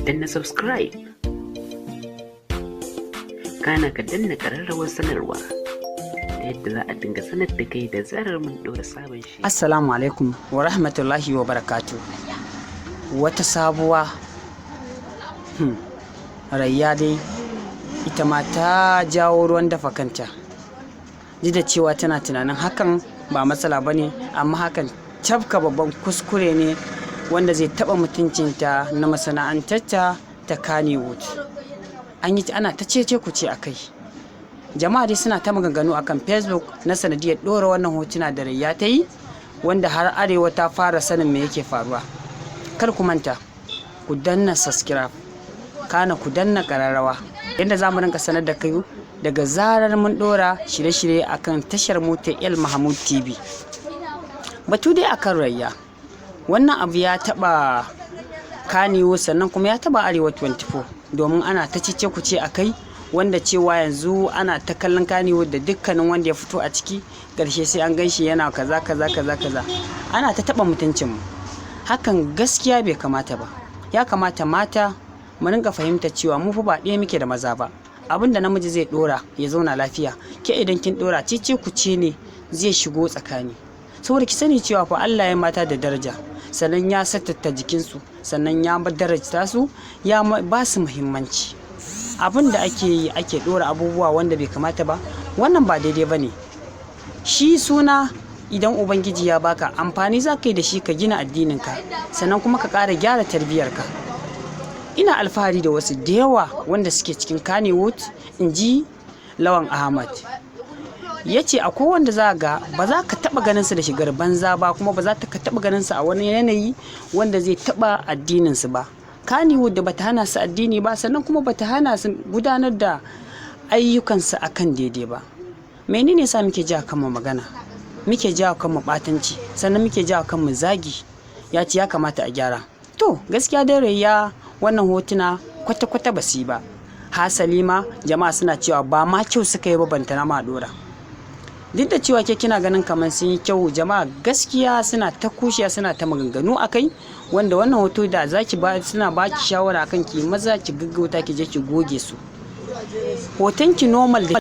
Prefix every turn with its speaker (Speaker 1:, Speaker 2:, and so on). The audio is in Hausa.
Speaker 1: danna subscribe, kana ka danna ƙararrawar sanarwa ta yadda za a dinga sanar da kai da zarar mun ɗora sabon shi.
Speaker 2: Assalamu alaikum wa rahmatullahi wa barakatu. Wata sabuwa Rayya dai ita ma ta jawo ruwan dafa kanta, duk da cewa tana tunanin hakan ba matsala ba ne, amma hakan tafka babban kuskure ne wanda zai taɓa mutuncinta na masana'antarta ta Kannywood. Ana ta cece kuce a kai, jama'a dai suna ta maganganu akan Facebook na sanadiyar ɗora wannan hotuna da Rayya ta yi, wanda har arewa ta fara sanin me yake faruwa. Kar ku manta ku danna subscribe, kana ku danna ƙararrawa yadda za mu rinka sanar da kai daga zarar mun ɗora shirye-shirye akan tashar mu ta El Mahmud TV. Batu dai akan Rayya, wannan abu ya taɓa Kannywood sannan kuma ya taɓa Arewa 24, domin ana ta cece kuce a kai, wanda cewa yanzu ana ta kallon Kannywood da dukkanin wanda ya fito a ciki ƙarshe sai an ganshi yana kaza ana ta taɓa mutuncinmu. Hakan gaskiya bai kamata ba. Ya kamata mata mu rinka fahimta cewa mu fa ba ɗaya muke da maza ba. Abinda namiji zai ɗora ya zauna lafiya, ke idan kin ɗora cece kuce ne zai shigo tsakani. Saboda ki sani cewa fa Allah ya mata da daraja, sannan ya satatta jikinsu, sannan ya darajta su, ya ba su muhimmanci. Abin da ake yi ake ɗora abubuwa wanda bai kamata ba, wannan ba daidai ba ne. Shi suna idan Ubangiji ya baka amfani za ka yi da shi ka gina addininka, sannan kuma ka ƙara gyara tarbiyyarka. Ina alfahari da wasu da yawa wanda suke cikin Kannywood, in ji Lawan Ahmad. Ya ce akwai wanda za ga ba za ka taɓa ganinsu da shigar banza ba, kuma ba za ka taɓa ganinsu a wani yanayi wanda zai taɓa addininsu ba. Kannywood da bata hana su addini ba, sannan kuma bata hana su gudanar da ayyukansu akan daidai ba. Menene sa muke jawo kanmu magana, muke jawo kanmu ɓatanci, sannan muke jawo kanmu zagi? Ya ce ya kamata a gyara. To gaskiya dai Rayya wannan hotuna kwata-kwata ba su yi ba. Hasali ma jama'a suna cewa ba ma kyau suka yi ba, bantana ma ɗora. Duk da cewa ke kina ganin kamar sun yi kyau, jama'a gaskiya suna ta kushiya, suna ta maganganu a kai, wanda wannan hoto da zaki ba suna baki shawara akan ki maza ki gaggauta ki je ki goge su. Hoton ki normal da